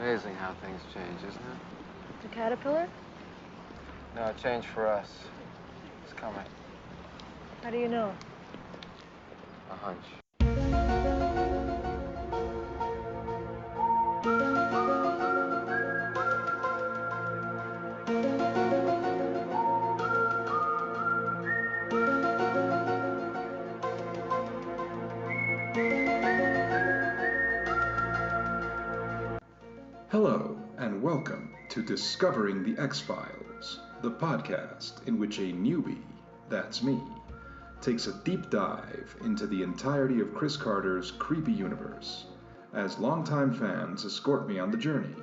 Amazing how things change, isn't it? The caterpillar? No, a change for us. It's coming. How do you know? A hunch. Hello, and welcome to Discovering the X-Files, the podcast in which a newbie, that's me, takes a deep dive into the entirety of Chris Carter's creepy universe, as longtime fans escort me on the journey,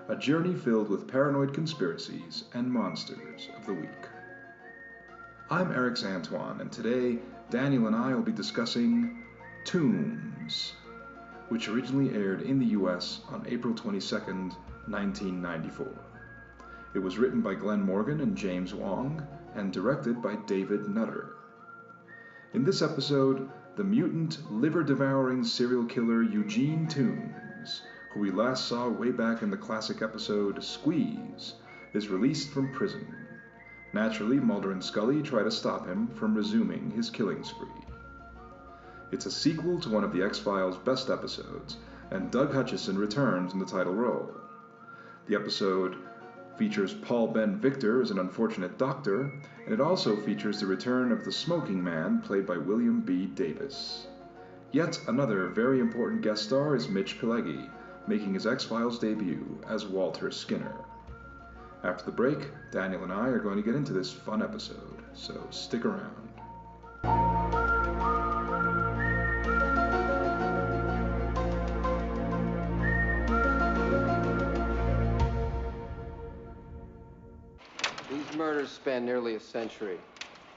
a journey filled with paranoid conspiracies and monsters of the week. I'm Erix Antoine, and today Daniel and I will be discussing Tooms, which originally aired in the US on April 22nd, 1994. It was written by Glenn Morgan and James Wong, and directed by David Nutter. In this episode, the mutant, liver-devouring serial killer Eugene Tooms, who we last saw way back in the classic episode Squeeze, is released from prison. Naturally, Mulder and Scully try to stop him from resuming his killing spree. It's a sequel to one of the X-Files' best episodes, and Doug Hutchison returns in the title role. The episode features Paul Ben Victor as an unfortunate doctor, and it also features the return of the smoking man played by William B. Davis. Yet another very important guest star is Mitch Pileggi, making his X-Files debut as Walter Skinner. After the break, Daniel and I are going to get into this fun episode, so stick around. These murders span nearly a century.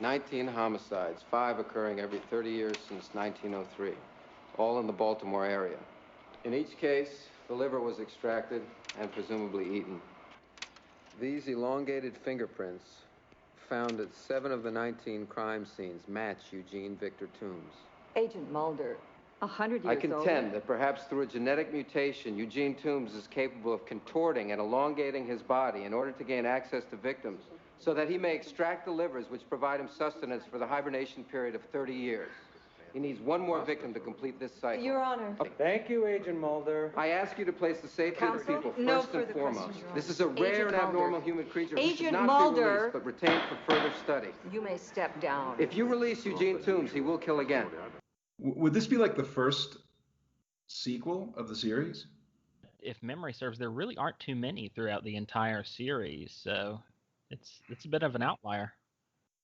19 homicides, 5 occurring every 30 years since 1903, all in the Baltimore area. In each case, the liver was extracted and presumably eaten. These elongated fingerprints found at 7 of the 19 crime scenes match Eugene Victor Tooms. Agent Mulder, 100 years I contend older. that perhaps through a genetic mutation, Eugene Tooms is capable of contorting and elongating his body in order to gain access to victims, so that he may extract the livers which provide him sustenance for the hibernation period of 30 years. He needs one more victim to complete this cycle. Your Honor. Thank you, Agent Mulder. I ask you to place the safety of the Counsel? people No first and further foremost. questions, Your This Honor. is a rare Agent and abnormal Mulder. human creature who should Agent not Mulder. be released, but retained for further study. You may step down. If you release Eugene Tooms, he will kill again. Would this be like the first sequel of the series? If memory serves, there really aren't too many throughout the entire series, so it's a bit of an outlier.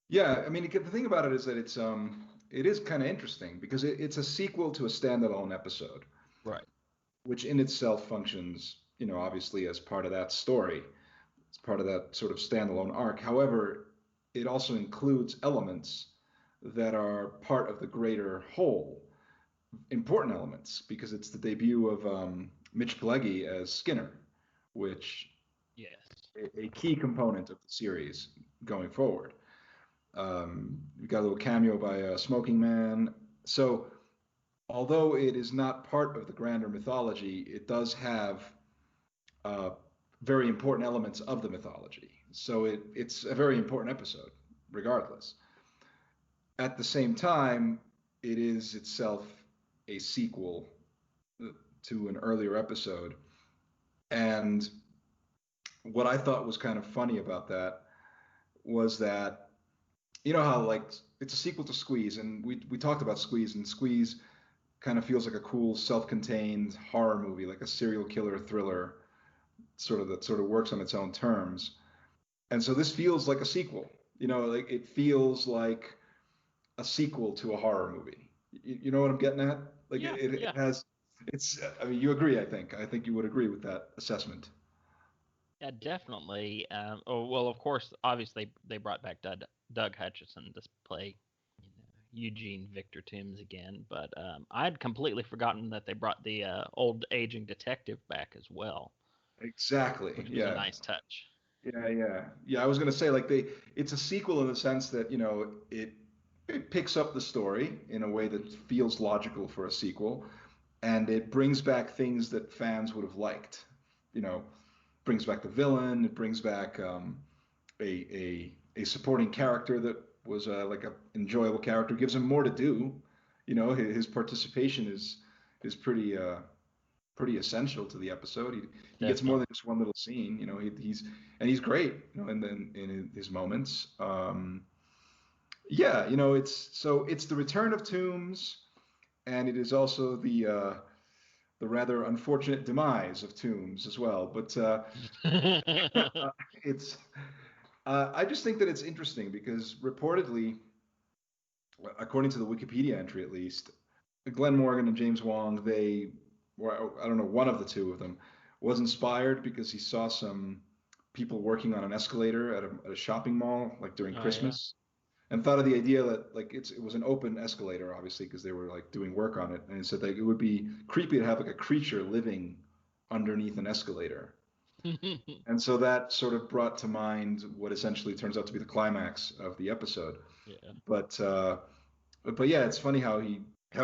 Yeah, I mean, the thing about it is that it is kind of interesting because it's a sequel to a standalone episode, Right. which in itself functions, obviously as part of that story. It's part of that sort of standalone arc. However, it also includes elements that are part of the greater whole, important elements, because it's the debut of Mitch Pileggi as Skinner, which Yes. a key component of the series going forward. We got a little cameo by Smoking Man. So, although it is not part of the grander mythology, it does have very important elements of the mythology. So it's a very important episode, regardless. At the same time, it is itself a sequel to an earlier episode. And what I thought was kind of funny about that was that, you know how like it's a sequel to Squeeze, and we talked about Squeeze, and Squeeze kind of feels like a cool self-contained horror movie, like a serial killer thriller, that sort of works on its own terms. And so this feels like a sequel. Like it feels like a sequel to a horror movie. You know what I'm getting at? Like Yeah, it has. I mean, you agree? I think you would agree with that assessment. Yeah, definitely. Well, of course, obviously they brought back Doug Hutchison to play Eugene Victor Tooms again, but I'd completely forgotten that they brought the old aging detective back as well. Exactly. Which was a nice touch. Yeah. I was gonna say it's a sequel in the sense that it picks up the story in a way that feels logical for a sequel, and it brings back things that fans would have liked. brings back the villain. It brings back a supporting character that was like a enjoyable character. Gives him more to do. His participation is pretty essential to the episode. He gets more than just one little scene. He's great. In his moments. It's the return of Tooms, and it is also the rather unfortunate demise of Tooms as well. But it's I just think that it's interesting because reportedly, according to the Wikipedia entry at least, Glenn Morgan and James Wong, I don't know, one of the two of them was inspired because he saw some people working on an escalator at a shopping mall, like during Christmas, and thought of the idea that like it was an open escalator, obviously, because they were like doing work on it, and he said that it would be creepy to have like a creature living underneath an escalator. And so that sort of brought to mind what essentially turns out to be the climax of the episode. Yeah. But yeah, it's funny how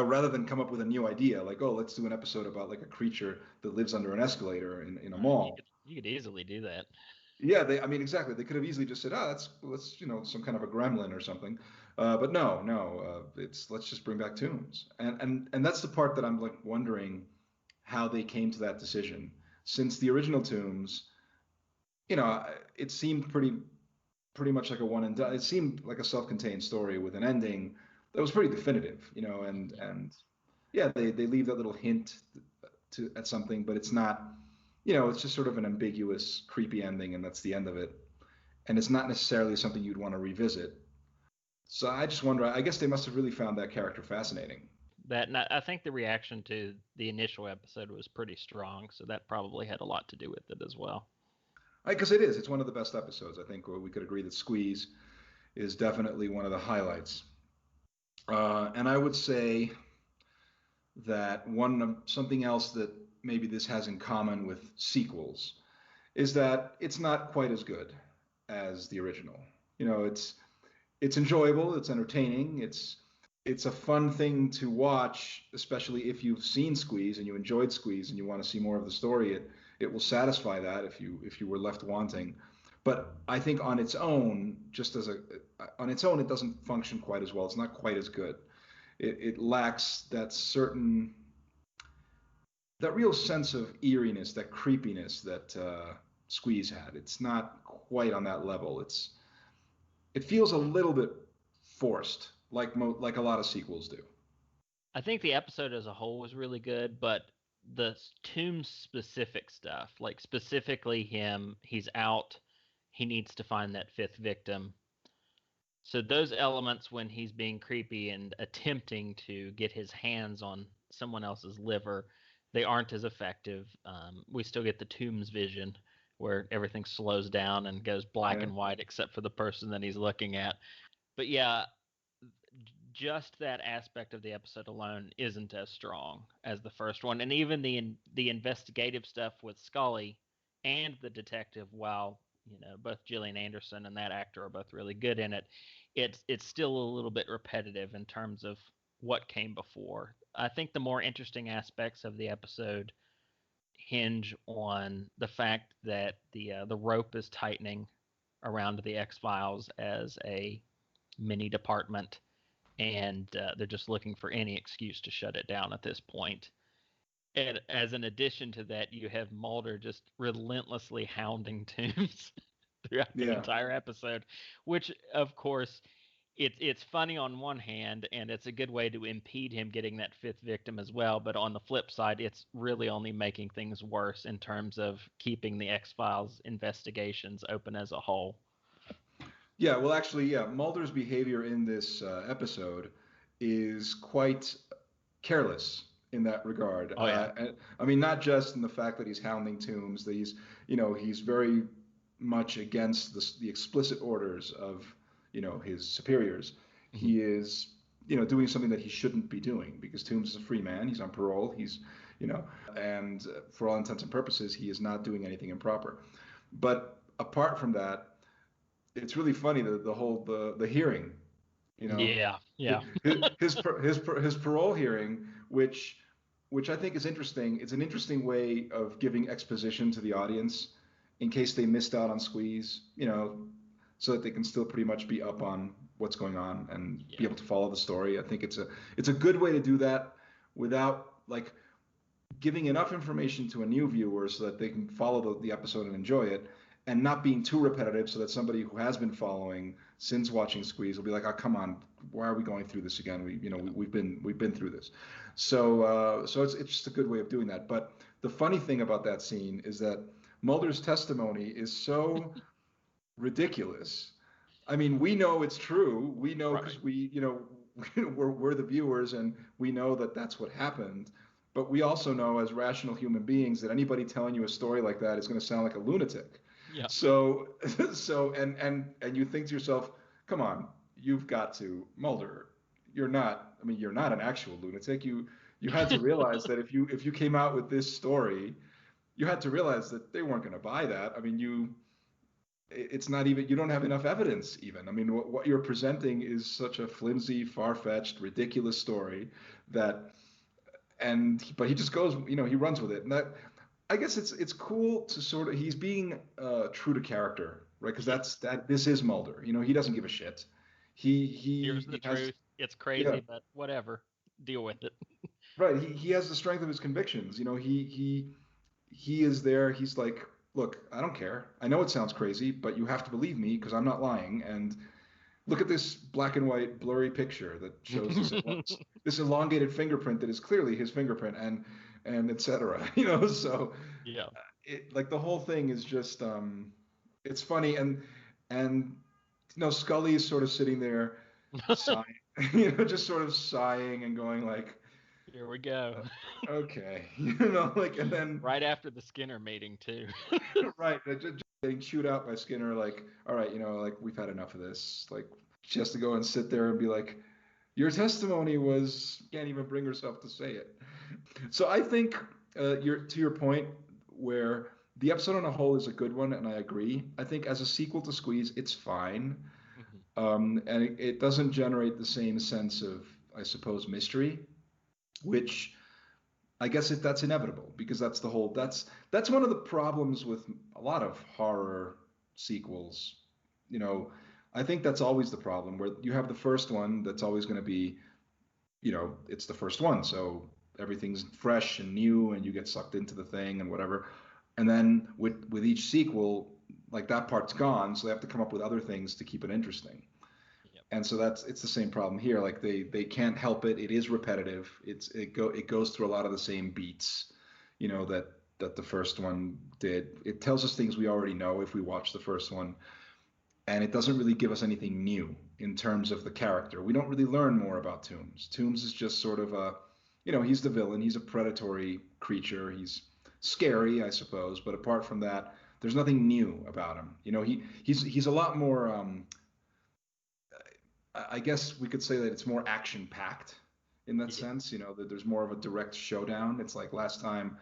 rather than come up with a new idea, like, oh, let's do an episode about like a creature that lives under an escalator in a mall. You could easily do that. Yeah, exactly. They could have easily just said, let's some kind of a gremlin or something. But no, let's just bring back Tooms. And that's the part that I'm like wondering how they came to that decision. Since the original Tooms, it seemed pretty much like a one and done. It seemed like a self-contained story with an ending that was pretty definitive, and yeah, they leave that little hint at something, but it's not, it's just sort of an ambiguous, creepy ending, and that's the end of it. And it's not necessarily something you'd want to revisit. So I just wonder, I guess they must have really found that character fascinating. I think the reaction to the initial episode was pretty strong, so that probably had a lot to do with it as well. Because it's one of the best episodes. I think we could agree that Squeeze is definitely one of the highlights. And I would say that something else that maybe this has in common with sequels is that it's not quite as good as the original. It's enjoyable, it's entertaining, it's a fun thing to watch, especially if you've seen Squeeze and you enjoyed Squeeze and you want to see more of the story. It will satisfy that if you were left wanting. But I think on its own, it doesn't function quite as well. It's not quite as good. It lacks that real sense of eeriness, that creepiness that Squeeze had. It's not quite on that level. It feels a little bit forced, like a lot of sequels do. I think the episode as a whole was really good, but the Tooms specific stuff, like specifically he's out. He needs to find that fifth victim. So those elements when he's being creepy and attempting to get his hands on someone else's liver, they aren't as effective. We still get the Tooms vision where everything slows down and goes black and white except for the person that he's looking at. But yeah, just that aspect of the episode alone isn't as strong as the first one. And even the investigative stuff with Scully and the detective, while both Gillian Anderson and that actor are both really good in it, it's still a little bit repetitive in terms of what came before. I think the more interesting aspects of the episode hinge on the fact that the rope is tightening around the X-Files as a mini department, and they're just looking for any excuse to shut it down at this point. And as an addition to that, you have Mulder just relentlessly hounding Tooms throughout the entire episode, which, of course, it's funny on one hand, and it's a good way to impede him getting that fifth victim as well. But on the flip side, it's really only making things worse in terms of keeping the X-Files investigations open as a whole. Yeah, well, actually, Mulder's behavior in this episode is quite careless in that regard. Oh, yeah. I mean, not just in the fact that he's hounding Tooms, that he's very much against the explicit orders of, his superiors. Mm-hmm. He is, doing something that he shouldn't be doing because Tooms is a free man. He's on parole. He's, and for all intents and purposes, he is not doing anything improper. But apart from that, it's really funny the hearing, Yeah. his parole hearing, which which I think is interesting. It's an interesting way of giving exposition to the audience in case they missed out on Squeeze, so that they can still pretty much be up on what's going on and be able to follow the story. I think it's a good way to do that without like giving enough information to a new viewer so that they can follow the episode and enjoy it, and not being too repetitive so that somebody who has been following since watching Squeeze will be like, oh, come on, why are we going through this again? We've been through this. So it's just a good way of doing that. But the funny thing about that scene is that Mulder's testimony is so ridiculous. I mean, we know it's true. We know because we're the viewers and we know that that's what happened. But we also know as rational human beings that anybody telling you a story like that is going to sound like a lunatic. Yeah. So and you think to yourself, come on, you've got to, Mulder, you're not an actual lunatic. You had to realize that if you came out with this story, you had to realize that they weren't going to buy that. I mean, it's not even, you don't have enough evidence even. I mean, what you're presenting is such a flimsy, far-fetched, ridiculous story but he just goes, he runs with it. And that, I guess it's cool to sort of, he's being true to character, right? Because this is Mulder. He doesn't give a shit. Here's the truth. It's crazy, but whatever. Deal with it. Right. He has the strength of his convictions. He is there. He's like, look, I don't care. I know it sounds crazy, but you have to believe me because I'm not lying. And look at this black and white blurry picture that shows this elongated fingerprint that is clearly his fingerprint, and et cetera. So yeah, like the whole thing is just it's funny, and Scully is sort of sitting there sighing, just sort of sighing and going like, here we go. Okay, and then right after the Skinner meeting too. Right, just getting chewed out by Skinner, like, all right, like we've had enough of this. Like she has to go and sit there and be like, your testimony was, can't even bring herself to say it. So I think to your point, where the episode on a whole is a good one, and I agree. I think as a sequel to Squeeze, it's fine, and it doesn't generate the same sense of, I suppose, mystery, which I guess that's inevitable because that's one of the problems with a lot of horror sequels. I think that's always the problem, where you have the first one that's always going to be, it's the first one, so everything's fresh and new and you get sucked into the thing and whatever. And then with each sequel, like that part's gone, so they have to come up with other things to keep it interesting. Yep. And so it's the same problem here. Like they can't help it. It is repetitive. It goes through a lot of the same beats, that the first one did. It tells us things we already know if we watch the first one. And it doesn't really give us anything new in terms of the character. We don't really learn more about Tooms. Tooms is just sort of he's the villain. He's a predatory creature. He's scary, I suppose. But apart from that, there's nothing new about him. He's a lot more, I guess we could say that it's more action-packed in that sense, that there's more of a direct showdown. It's like last time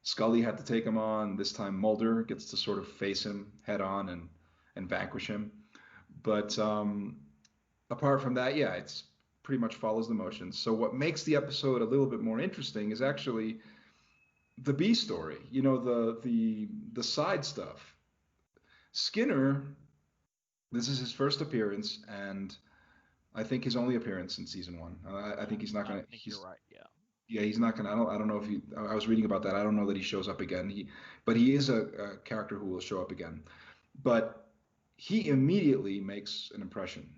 Scully had to take him on. This time Mulder gets to sort of face him head on and vanquish him. But apart from that, yeah, it's pretty much follows the motions. So what makes the episode a little bit more interesting is actually the B story, the side stuff. Skinner, this is his first appearance, and I think his only appearance in season 1. I think he's not going to. You're right. Yeah. Yeah, he's not going to. I don't know if he. I was reading about that. I don't know that he shows up again. But he is a character who will show up again. But he immediately makes an impression.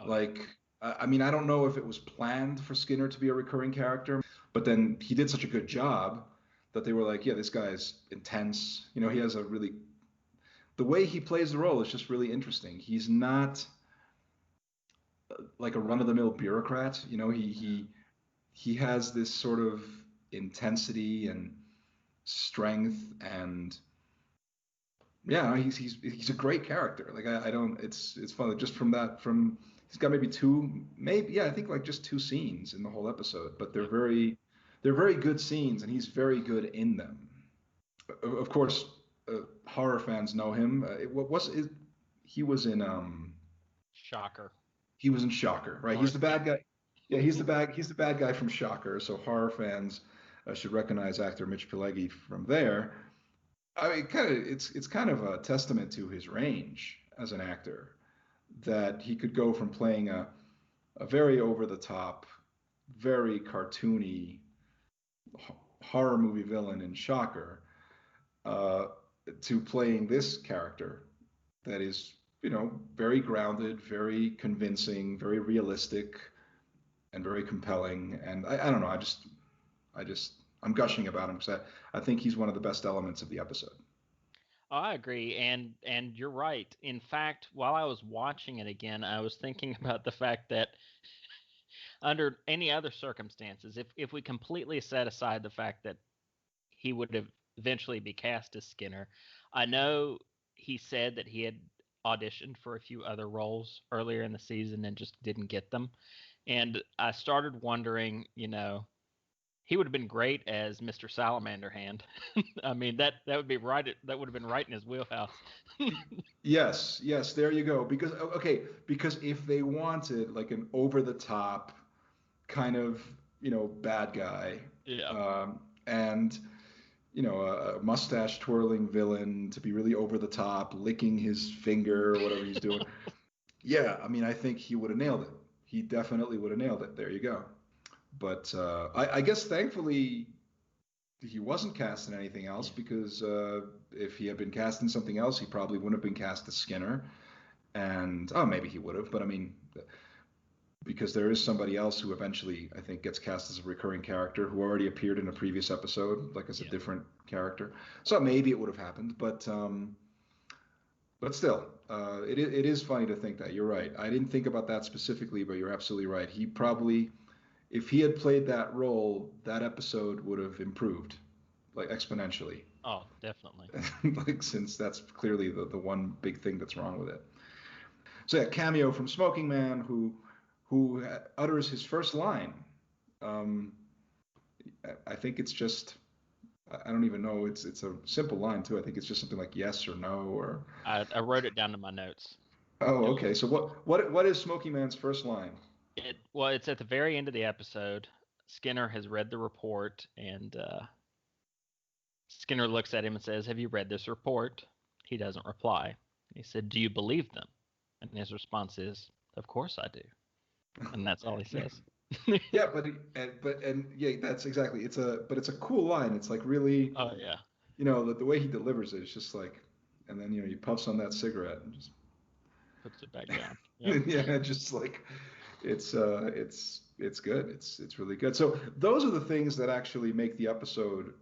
Like, I mean, I don't know if it was planned for Skinner to be a recurring character, but then he did such a good job that they were like, yeah, this guy is intense. He has the way he plays the role is just really interesting. He's not like a run-of-the-mill bureaucrat. He has this sort of intensity and strength, and yeah, he's a great character. Like I don't, it's fun just from he's got I think like just 2 scenes in the whole episode, but they're very good scenes, and he's very good in them. Of course, horror fans know him. He was in Shocker. He was in Shocker, right? He's the bad guy. Yeah, he's the bad guy from Shocker. So horror fans should recognize actor Mitch Pileggi from there. I mean, it's kind of a testament to his range as an actor that he could go from playing a very over the top, very cartoony horror movie villain in Shocker uh, to playing this character that is, very grounded, very convincing, very realistic, and very compelling. And I don't know, I just, I'm gushing about him because I think he's one of the best elements of the episode. Oh, I agree, and you're right. In fact, while I was watching it again, I was thinking about the fact that under any other circumstances, if we completely set aside the fact that he would have eventually be cast as Skinner, I know he said that he had auditioned for a few other roles earlier in the season and just didn't get them. And I started wondering, he would have been great as Mr. Salamander Hand. I mean, that would be right. That would have been right in his wheelhouse. Yes, there you go. Because okay, because if they wanted like an over the top kind of bad guy, Yeah. and a mustache twirling villain to be really over the top, licking his finger or whatever he's doing. Yeah, I mean, I think he would have nailed it. He definitely would have nailed it. There you go. But I guess thankfully he wasn't cast in anything else because if he had been cast in something else, he probably wouldn't have been cast as Skinner. And maybe he would have, but I mean, because there is somebody else who eventually I think gets cast as a recurring character who already appeared in a previous episode, like as a different character. So maybe it would have happened, but still, it is funny to think that. You're right. I didn't think about that specifically, but you're absolutely right. He probably, if he had played that role, that episode would have improved, like exponentially. Oh, definitely. Like since that's clearly the one big thing that's wrong with it. So yeah, cameo from Smoking Man who utters his first line. I think it's just, I don't even know. It's a simple line too. I think it's just something like yes or no or. I wrote it down to my notes. Oh, okay. So what is Smoking Man's first line? It's at the very end of the episode. Skinner has read the report, and Skinner looks at him and says, "Have you read this report?" He doesn't reply. He said, "Do you believe them?" And his response is, "Of course I do." And that's all he says. Yeah, but yeah, that's exactly. It's a cool line. It's like really. Oh yeah. The way he delivers it, it's just like, and then he puffs on that cigarette and just puts it back down. Yep. Yeah, just like it's good. It's really good. So those are the things that actually make the episode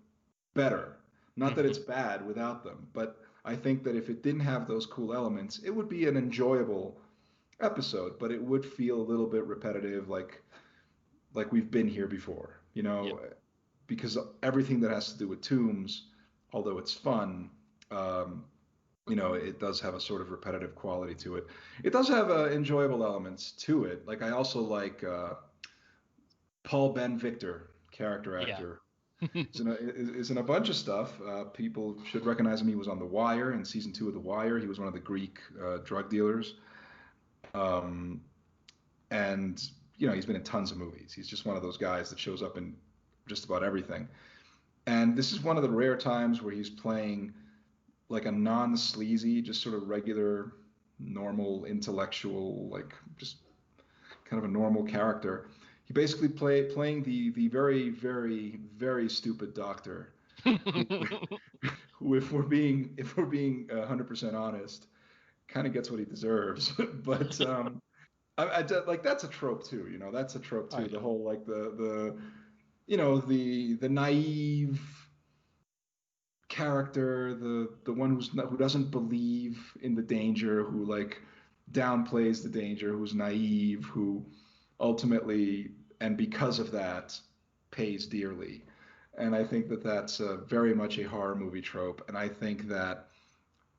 better. Not that it's bad without them, but I think that if it didn't have those cool elements, it would be an enjoyable episode, but it would feel a little bit repetitive, like we've been here before, because everything that has to do with Tooms, although it's fun, it does have a sort of repetitive quality to it. It does have enjoyable elements to it. Like I also like Paul Ben Victor, character actor. Yeah. is in a bunch of stuff. People should recognize him. He was on The Wire in season 2 of The Wire. He was one of the Greek drug dealers. And he's been in tons of movies. He's just one of those guys that shows up in just about everything. And this is one of the rare times where he's playing like a non-sleazy, just sort of regular, normal, intellectual, like just kind of a normal character. He basically playing the very, very, very stupid doctor, who if we're being 100% honest, kind of gets what he deserves. But I like that's a trope too. That's a trope too. Oh, yeah. The whole like the naive character, the one who doesn't believe in the danger, who like downplays the danger, who's naive, who ultimately and because of that pays dearly. And I think that that's very much a horror movie trope. And I think that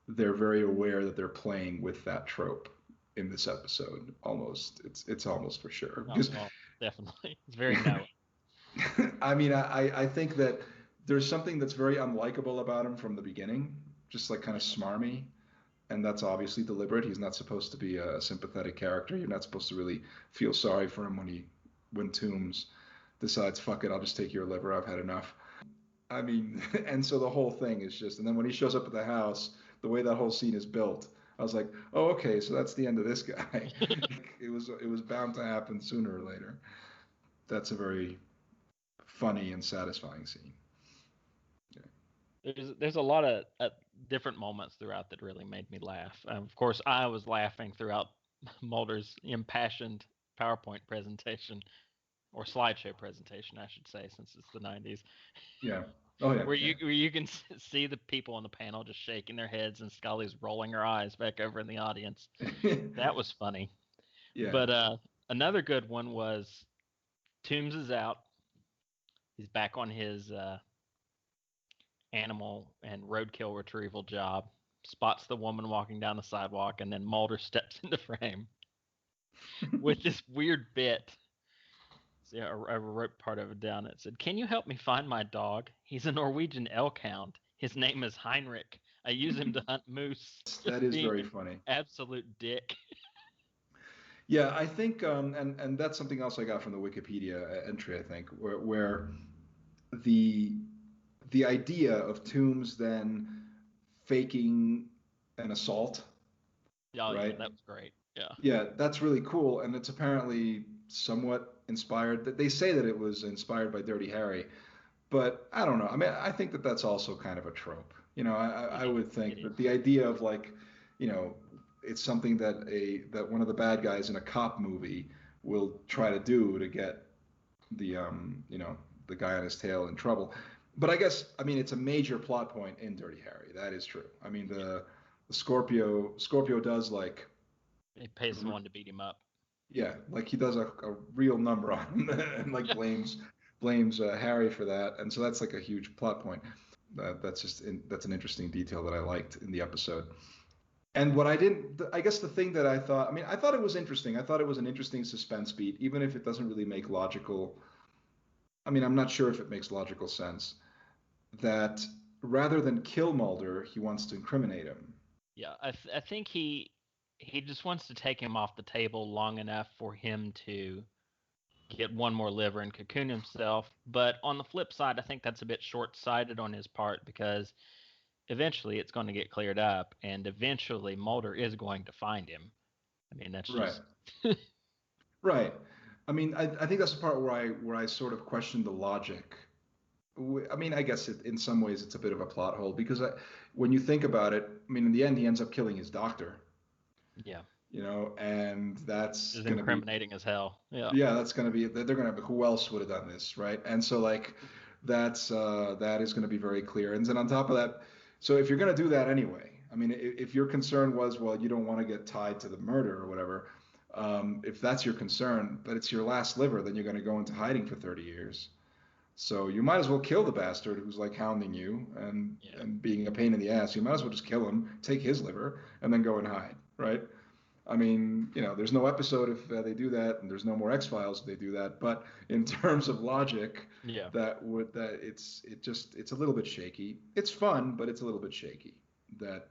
they're very aware that they're playing with that trope in this episode. Almost, it's almost for sure. Oh, well, definitely, it's very narrow. I mean, I think that there's something that's very unlikable about him from the beginning, just like kind of smarmy, and that's obviously deliberate. He's not supposed to be a sympathetic character. You're not supposed to really feel sorry for him when Tooms decides, fuck it, I'll just take your liver. I've had enough. I mean, and so the whole thing is just, and then when he shows up at the house, the way that whole scene is built, I was like, oh, okay, so that's the end of this guy. It was bound to happen sooner or later. That's a very funny and satisfying scene. There's a lot of different moments throughout that really made me laugh. Of course, I was laughing throughout Mulder's impassioned PowerPoint presentation, or slideshow presentation, I should say, since it's the 90s. Yeah. Oh yeah. Where you can see the people on the panel just shaking their heads, and Scully's rolling her eyes back over in the audience. That was funny. Yeah. But another good one was Tooms is out. He's back on his animal and roadkill retrieval job. Spots the woman walking down the sidewalk, and then Mulder steps into frame with this weird bit. So, yeah, I wrote part of it down. It said, "Can you help me find my dog? He's a Norwegian elk hound. His name is Heinrich. I use him to hunt moose." That is very funny. Absolute dick. Yeah, I think, and that's something else I got from the Wikipedia entry, I think, where the idea of Tooms then faking an assault, right? Yeah, that was great. Yeah. Yeah, that's really cool, and it's apparently somewhat inspired. They say that it was inspired by Dirty Harry, but I don't know. I mean, I think that that's also kind of a trope. You know, I would think that the idea of, like, you know, it's something that one of the bad guys in a cop movie will try to do to get the the guy on his tail in trouble. But I guess, I mean, it's a major plot point in Dirty Harry. That is true. I mean, the Scorpio does, like, he pays someone to beat him up. Yeah, like he does a real number on him and like blames Harry for that, and so that's like a huge plot point. That's an interesting detail that I liked in the episode. And what I guess the thing that I thought it was interesting. I thought it was an interesting suspense beat, even if it doesn't really make logical. I mean, I'm not sure if it makes logical sense that rather than kill Mulder, he wants to incriminate him. Yeah, I think he just wants to take him off the table long enough for him to get one more liver and cocoon himself. But on the flip side, I think that's a bit short-sighted on his part, because eventually it's going to get cleared up, and eventually Mulder is going to find him. I mean, that's just right. Right. I mean, I think that's the part where I sort of question the logic. I mean, I guess in some ways it's a bit of a plot hole, because when you think about it, I mean, in the end he ends up killing his doctor. Yeah. You know, and that's going to be incriminating as hell. Yeah. Yeah, that's going to be, they're going to, who else would have done this, right? And so, like, that is going to be very clear. And then on top of that, so if you're going to do that anyway, I mean, if your concern was, well, you don't want to get tied to the murder or whatever, if that's your concern, but it's your last liver, then you're going to go into hiding for 30 years. So you might as well kill the bastard who's, like, hounding you and being a pain in the ass. You might as well just kill him, take his liver, and then go and hide, right? I mean, you know, there's no episode if they do that, and there's no more X-Files if they do that. But in terms of logic, it's a little bit shaky. It's fun, but it's a little bit shaky. That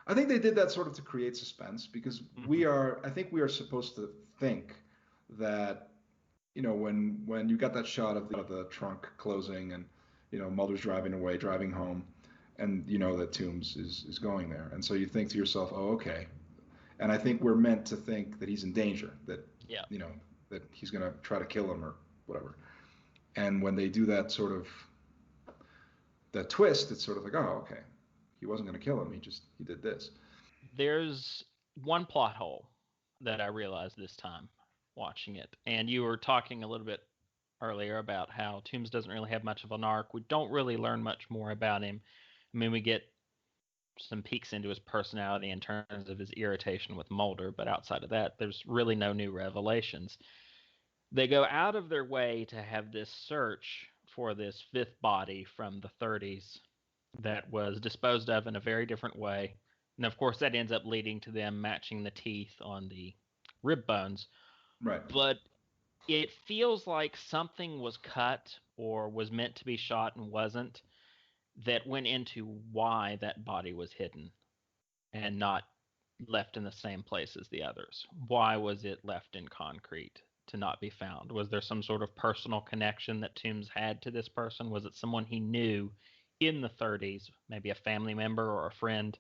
I think they did that sort of to create suspense, because I think we are supposed to think that, you know, when you got that shot of the trunk closing, and, you know, Mulder's driving home, and you know that Tooms is going there, and so you think to yourself, oh, okay. And I think we're meant to think that he's in danger, that, you know, that he's going to try to kill him or whatever. And when they do that sort of, that twist, it's sort of like, oh, okay, he wasn't going to kill him. He did this. There's one plot hole that I realized this time watching it. And you were talking a little bit earlier about how Tooms doesn't really have much of an arc. We don't really learn much more about him. I mean, we get some peeks into his personality in terms of his irritation with Mulder, but outside of that, there's really no new revelations. They go out of their way to have this search for this fifth body from the 30s that was disposed of in a very different way. And of course, that ends up leading to them matching the teeth on the rib bones. Right. But it feels like something was cut or was meant to be shot and wasn't, that went into why that body was hidden and not left in the same place as the others. Why was it left in concrete to not be found? Was there some sort of personal connection that Tooms had to this person? Was it someone he knew in the 30s, maybe a family member or a friend?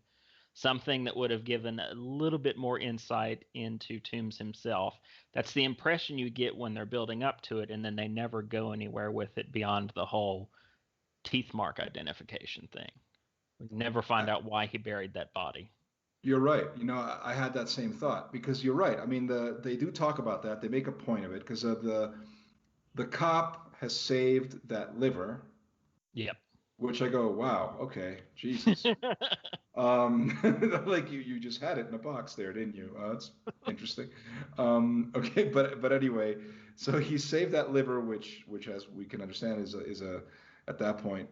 Something that would have given a little bit more insight into Tooms himself. That's the impression you get when they're building up to it, and then they never go anywhere with it beyond the whole teeth mark identification thing. We never find out why he buried that body. You're right. I had that same thought because you're right. I mean, they do talk about that. They make a point of it because the cop has saved that liver. Yep. Which I go, wow, okay, Jesus. Like you just had it in a box there, didn't you? That's interesting. Okay, but anyway, so he saved that liver, which as we can understand is a at that point,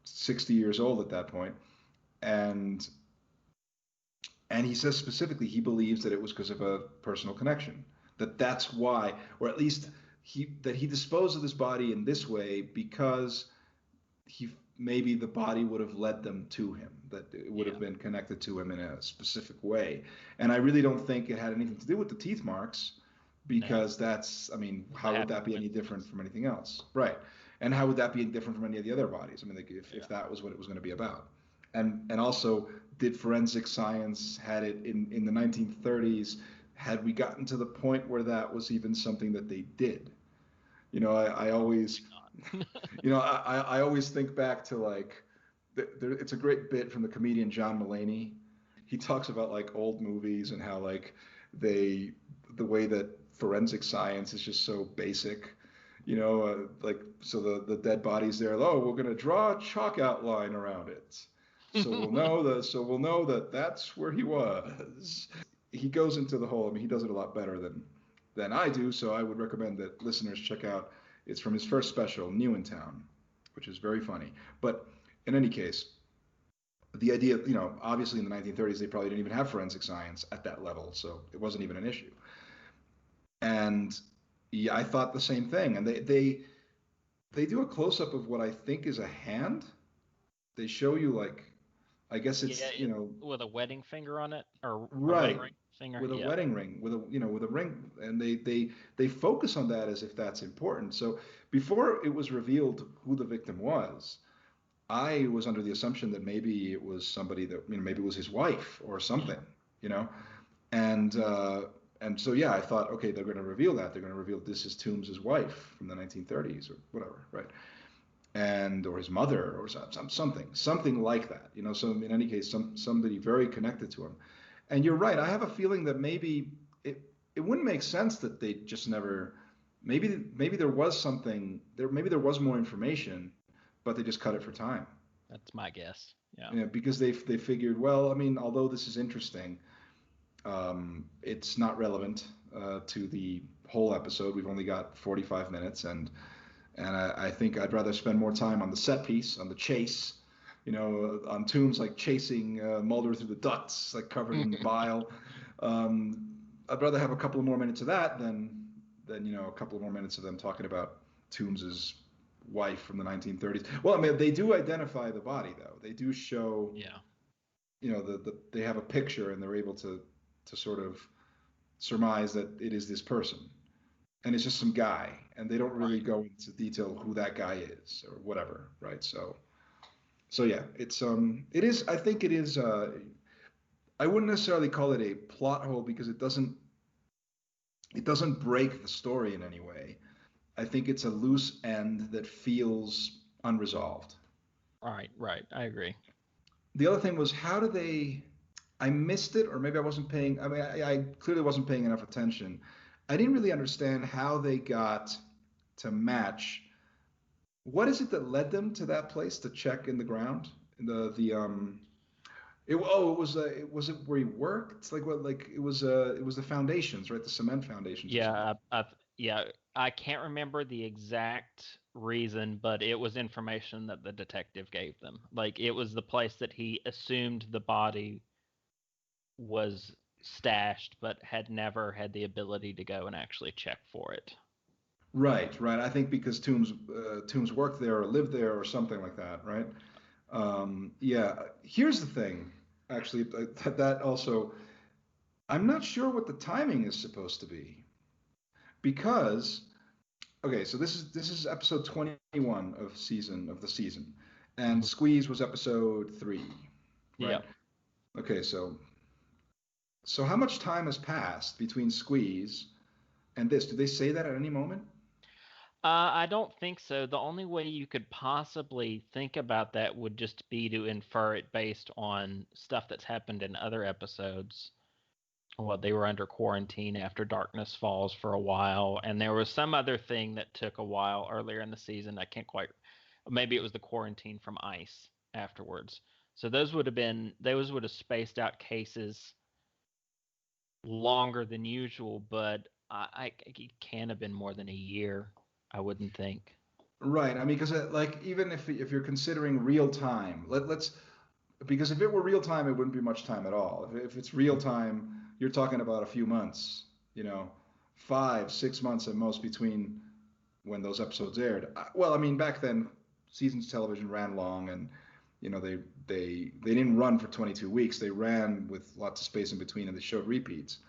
60 years old at that point, and he says specifically he believes that it was because of a personal connection, that's why, or at least he disposed of this body in this way because maybe the body would have led them to him, that it would have been connected to him in a specific way. And I really don't think it had anything to do with the teeth marks, because how would that be any different from anything else? Right. And how would that be different from any of the other bodies? I mean, like if that was what it was going to be about. And also, did forensic science had it in the 1930s, had we gotten to the point where that was even something that they did? I always I always think back to like, it's a great bit from the comedian John Mulaney. He talks about like old movies and how like the way that forensic science is just so basic, like, so the dead body's there. Oh, we're going to draw a chalk outline around it. So we'll know that that's where he was. He goes into the whole, he does it a lot better than I do. So I would recommend that listeners check out. It's from his first special, New in Town, which is very funny. But in any case, the idea, obviously in the 1930s, they probably didn't even have forensic science at that level, so it wasn't even an issue. And yeah, I thought the same thing. And they do a close-up of what I think is a hand. They show you like, I guess it's, with a wedding finger on it, or right. A ring finger. With a wedding ring, with a ring, and they focus on that as if that's important. So before it was revealed who the victim was, I was under the assumption that maybe it was somebody that, maybe it was his wife or something, and so yeah, I thought, okay, they're going to reveal that. They're going to reveal this is Tooms' wife from the 1930s or whatever, right? Or his mother or something like that, So in any case, somebody very connected to him. And you're right. I have a feeling that maybe it wouldn't make sense that they just never. Maybe there was something there. Maybe there was more information, but they just cut it for time. That's my guess. Yeah. Because they figured, well, although this is interesting, it's not relevant to the whole episode. We've only got 45 minutes, and I think I'd rather spend more time on the set piece, on the chase. On Tooms like chasing Mulder through the ducts, like covered in bile. I'd rather have a couple of more minutes of that than a couple of more minutes of them talking about Tooms' wife from the 1930s. Well, they do identify the body though. They do show. Yeah. They have a picture and they're able to sort of surmise that it is this person, and it's just some guy, and they don't really go into detail who that guy is or whatever, right? So yeah, it is. I think it is. I wouldn't necessarily call it a plot hole because it doesn't break the story in any way. I think it's a loose end that feels unresolved. Right. I agree. The other thing was, how do they? I missed it, or maybe I wasn't paying. I clearly wasn't paying enough attention. I didn't really understand how they got to match. What is it that led them to that place to check in the ground? It was it where he worked? It's like what, like it was the foundations, right? The cement foundations. Yeah, I can't remember the exact reason, but it was information that the detective gave them. Like, it was the place that he assumed the body was stashed, but had never had the ability to go and actually check for it. Right. I think because Tooms worked there or lived there or something like that, right? Yeah. Here's the thing, actually, that also, I'm not sure what the timing is supposed to be. because okay, so this is episode 21 of the season, and Squeeze was episode 3, right? Yep. Okay, so how much time has passed between Squeeze and this? Did they say that at any moment? I don't think so. The only way you could possibly think about that would just be to infer it based on stuff that's happened in other episodes. Well, they were under quarantine after Darkness Falls for a while, and there was some other thing that took a while earlier in the season. I can't quite. Maybe it was the quarantine from ice afterwards. So those would have spaced out cases longer than usual, but it can't have been more than a year. I wouldn't think. Right. I mean, because like even if you're considering real time, let's because if it were real time, it wouldn't be much time at all. If it's real time, you're talking about a few months, 5, 6 months at most between when those episodes aired. Well, I mean, back then, seasons of television ran long, and they didn't run for 22 weeks. They ran with lots of space in between, and they showed repeats.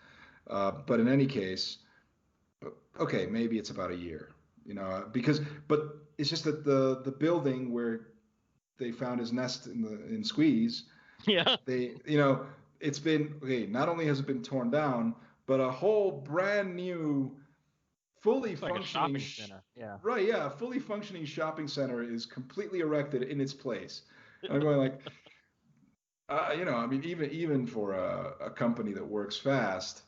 But in any case, okay, maybe it's about a year, but it's just that the building where they found his nest in Squeeze, Yeah. It's been okay. Not only has it been torn down, but a whole brand new, fully It's like functioning a shopping center. Yeah. right, yeah, a fully functioning shopping center is completely erected in its place. And I'm going like, I mean, even for a company that works fast,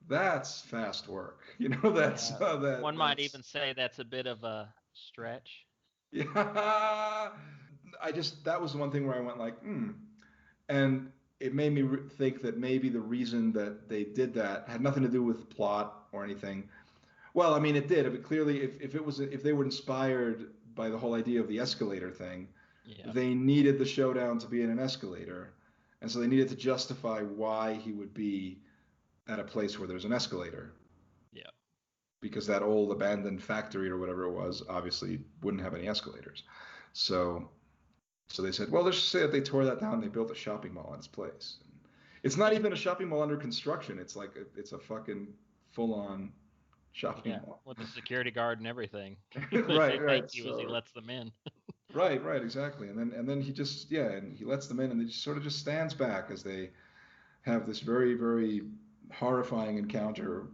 that's fast work. That's that. One might even say that's a bit of a stretch. Yeah. That was the one thing where I went like, and it made me think that maybe the reason that they did that had nothing to do with plot or anything. Well, I mean, it did. But clearly, if they were inspired by the whole idea of the escalator thing, they needed the showdown to be in an escalator, and so they needed to justify why he would be at a place where there's an escalator. Yeah. Because that old abandoned factory or whatever it was obviously wouldn't have any escalators. So they said, well, let's just say that they tore that down and they built a shopping mall in its place. It's not even a shopping mall under construction. It's like it's a fucking full-on shopping mall. With the security guard and everything. Right. Thank you as he lets them in. Right, exactly. And then he just and he lets them in, and they just sort of just stands back as they have this very, very horrifying encounter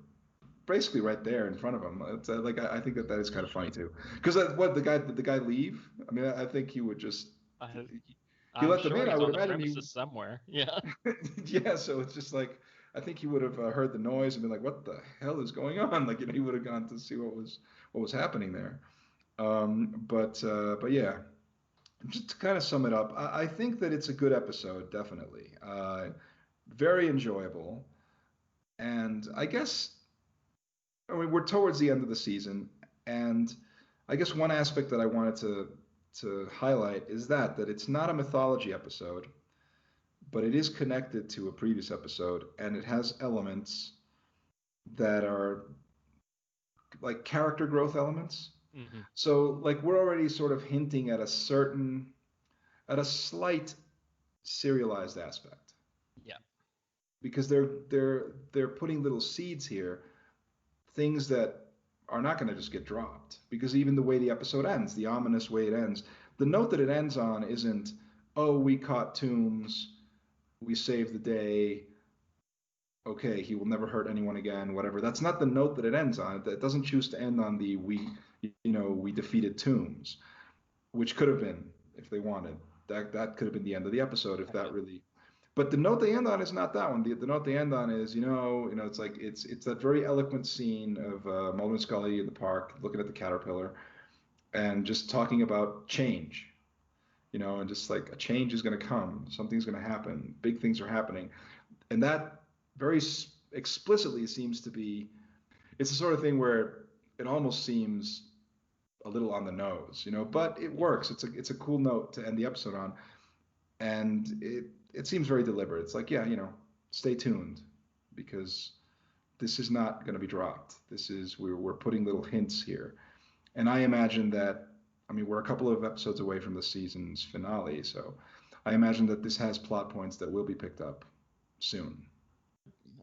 basically right there in front of him. It's like I think that is kind of funny too. Because did the guy leave? I mean, I think he would just he let them in. I would imagine he somewhere. Yeah. Yeah. So it's just like I think he would have heard the noise and been like, "What the hell is going on?" Like he would have gone to see what was happening there. But yeah, just to kind of sum it up, I think that it's a good episode, definitely. Very enjoyable, and I mean, we're towards the end of the season, and I guess one aspect that I wanted to highlight is that it's not a mythology episode, but it is connected to a previous episode, and it has elements that are like character growth elements. Mm-hmm. So like we're already sort of hinting at a slight serialized aspect. Yeah. Because they're putting little seeds here, things that are not going to just get dropped. Because even the way the episode ends, the ominous way it ends, the note that it ends on isn't, oh, we caught Tooms, we saved the day, okay, he will never hurt anyone again, whatever. That's not the note that it ends on. It doesn't choose to end on the we defeated Tooms, which could have been, if they wanted. That could have been the end of the episode if that really. But the note they end on is not that one. The note they end on is, it's like it's that very eloquent scene of Mulder and Scully in the park looking at the caterpillar and just talking about change, and just like a change is going to come, something's going to happen, big things are happening, and that very explicitly seems to be. It's the sort of thing where it almost seems a little on the nose, but it works. It's a cool note to end the episode on, and it seems very deliberate. It's like, yeah, stay tuned, because this is not going to be dropped. We're putting little hints here, and I imagine that. I mean, we're a couple of episodes away from the season's finale, so I imagine that this has plot points that will be picked up soon.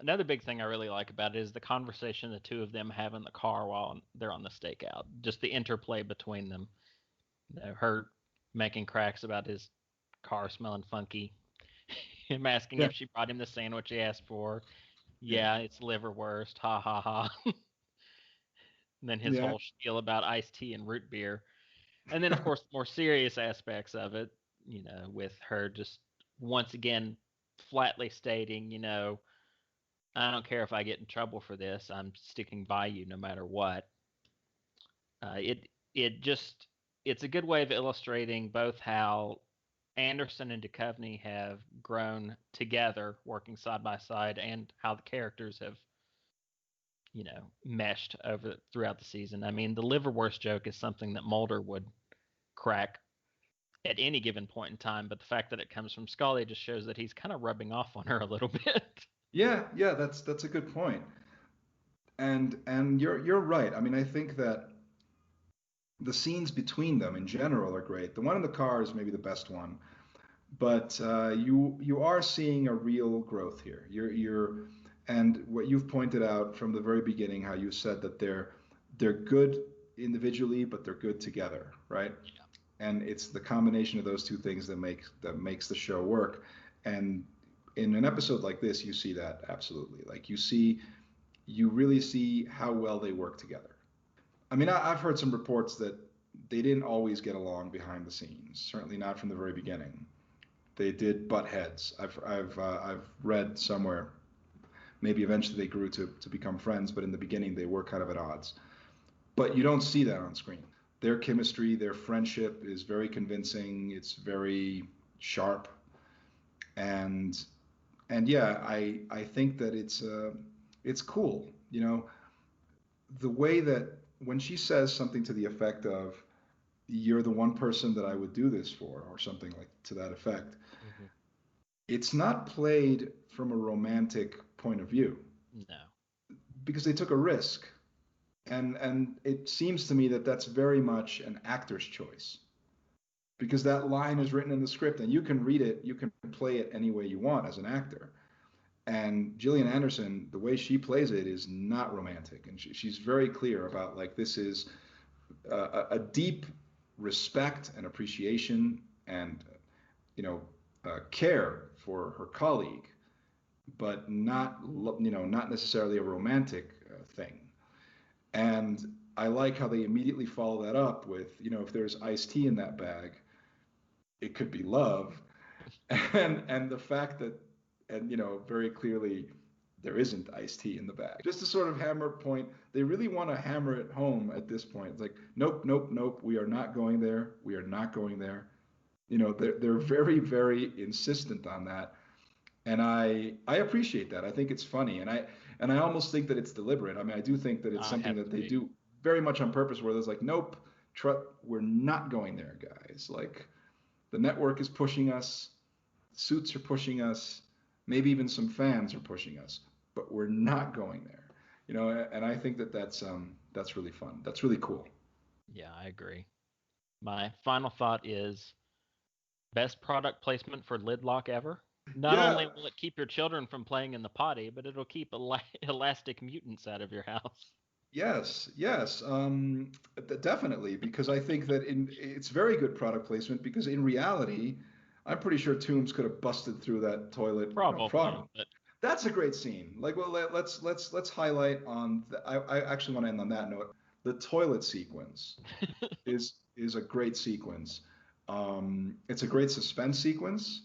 Another big thing I really like about it is the conversation the two of them have in the car while they're on the stakeout. Just the interplay between them. Her making cracks about his car smelling funky. Him asking Yeah, if she brought him the sandwich he asked for. yeah, Yeah, it's liverwurst. Ha ha ha. And then his yeah. whole spiel about iced tea and root beer. And then, of course, more serious aspects of it, with her just once again flatly stating, I don't care if I get in trouble for this. I'm sticking by you no matter what. It it just it's a good way of illustrating both how Anderson and Duchovny have grown together, working side by side, and how the characters have meshed over throughout the season. I mean, the liverwurst joke is something that Mulder would crack at any given point in time, but the fact that it comes from Scully just shows that he's kind of rubbing off on her a little bit. Yeah, yeah, that's a good point. And you're right. I mean, I think that the scenes between them in general are great. The one in the car is maybe the best one, but you are seeing a real growth here. And what you've pointed out from the very beginning, how you said that they're good individually, but they're good together, right? And it's the combination of those two things that makes the show work. And in an episode like this, you see that absolutely. Like you really see how well they work together. I mean, I've heard some reports that they didn't always get along behind the scenes. Certainly not from the very beginning. They did butt heads. I've read somewhere. Maybe eventually they grew to become friends, but in the beginning they were kind of at odds. But you don't see that on screen. Their chemistry, their friendship is very convincing. It's very sharp, and yeah, I think that it's cool. The way that when she says something to the effect of "You're the one person that I would do this for," or something like to that effect, Mm-hmm. it's not played from a romantic point of view No. because they took a risk. And it seems to me that that's very much an actor's choice because that line is written in the script and you can read it, you can play it any way you want as an actor. And Gillian Anderson, the way she plays it is not romantic, and she's very clear about like this is a deep respect and appreciation and care for her colleague, but not necessarily a romantic thing. And I like how they immediately follow that up with, if there's iced tea in that bag, it could be love. And the fact that, and very clearly there isn't iced tea in the bag. Just to sort of hammer point, they really want to hammer it home at this point. It's like, nope, nope, nope, we are not going there. We are not going there. They're very, very insistent on that. And I appreciate that. I think it's funny. And I almost think that it's deliberate. I mean, I do think that it's something that they do very much on purpose, where there's like, nope, we're not going there, guys. Like, the network is pushing us, suits are pushing us, maybe even some fans are pushing us, but we're not going there. And I think that that's really fun. That's really cool. Yeah, I agree. My final thought is best product placement for lid lock ever. Not Yeah. only will it keep your children from playing in the potty, but it'll keep elastic mutants out of your house. Yes, yes, definitely, because I think that it's very good product placement because in reality, I'm pretty sure Tooms could have busted through that toilet, no Probably, problem. but That's a great scene. Like, well, let's highlight on. I actually want to end on that note. The toilet sequence is a great sequence. It's a great suspense sequence.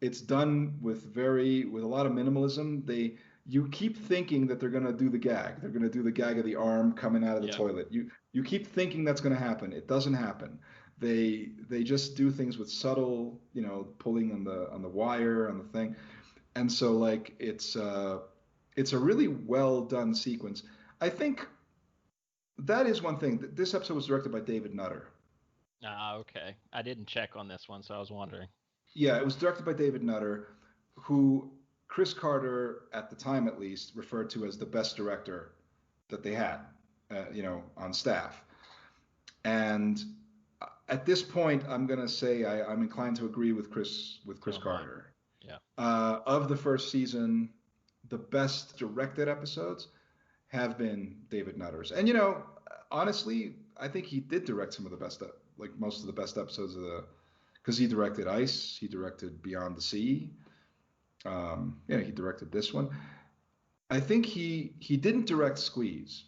It's done with a lot of minimalism. You keep thinking that they're gonna do the gag. They're gonna do the gag of the arm coming out of the yeah, toilet. You keep thinking that's gonna happen. It doesn't happen. They just do things with subtle, pulling on the wire on the thing, and so like it's a really well done sequence. I think that is one thing. This episode was directed by David Nutter. okay. I didn't check on this one, so I was wondering. Yeah, it was directed by David Nutter, who Chris Carter, at the time at least, referred to as the best director that they had, on staff. And at this point, I'm going to say I'm inclined to agree with Chris Oh, Carter. yeah. Of the first season, the best directed episodes have been David Nutter's. And honestly, I think he did direct some of the best, like most of the best episodes of because he directed Ice, he directed Beyond the Sea. He directed this one. I think he didn't direct Squeeze.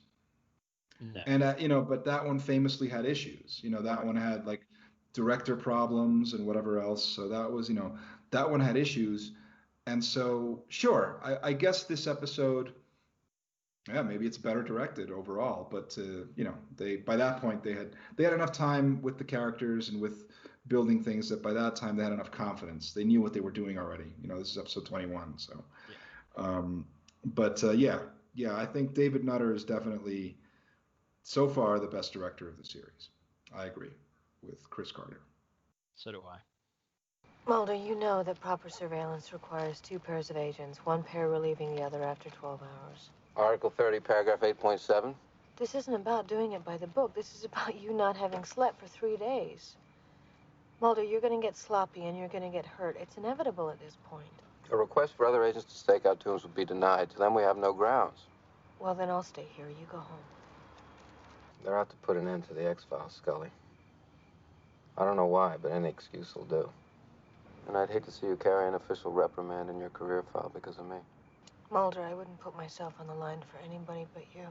No. And but that one famously had issues. That one had like director problems and whatever else. So that was, that one had issues. And so, sure, I guess this episode, yeah, maybe it's better directed overall. But they by that point they had enough time with the characters and with building things that by that time they had enough confidence. They knew what they were doing already. This is episode 21. So, yeah. I think David Nutter is definitely so far the best director of the series. I agree with Chris Carter. So do I. Mulder, you know that proper surveillance requires 2 pairs of agents, one pair relieving the other after 12 hours. Article 30, paragraph 8.7. This isn't about doing it by the book. This is about you not having slept for 3 days. Mulder, you're going to get sloppy and you're going to get hurt. It's inevitable at this point. A request for other agents to stake out Tooms would be denied. To them, we have no grounds. Well, then I'll stay here. You go home. They're out to put an end to the X-Files, Scully. I don't know why, but any excuse will do. And I'd hate to see you carry an official reprimand in your career file because of me. Mulder, I wouldn't put myself on the line for anybody but you.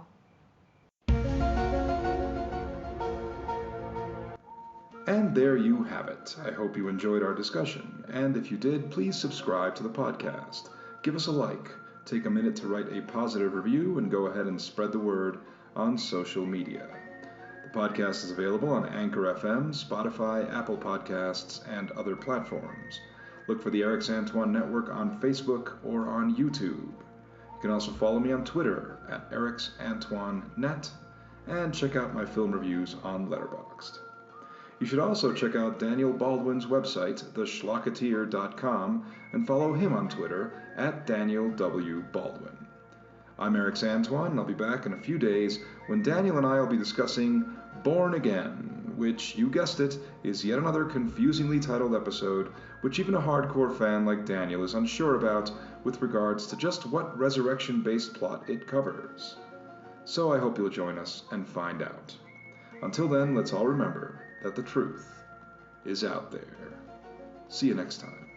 And there you have it. I hope you enjoyed our discussion. And if you did, please subscribe to the podcast. Give us a like. Take a minute to write a positive review and go ahead and spread the word on social media. The podcast is available on Anchor FM, Spotify, Apple Podcasts, and other platforms. Look for the Erix Antoine Network on Facebook or on YouTube. You can also follow me on Twitter at ErixAntoineNet and check out my film reviews on Letterboxd. You should also check out Daniel Baldwin's website, theschlocketeer.com, and follow him on Twitter at Daniel W. Baldwin. I'm Erix Antoine, and I'll be back in a few days when Daniel and I will be discussing Born Again, which, you guessed it, is yet another confusingly titled episode, which even a hardcore fan like Daniel is unsure about with regards to just what resurrection-based plot it covers. So I hope you'll join us and find out. Until then, let's all remember that the truth is out there. See you next time.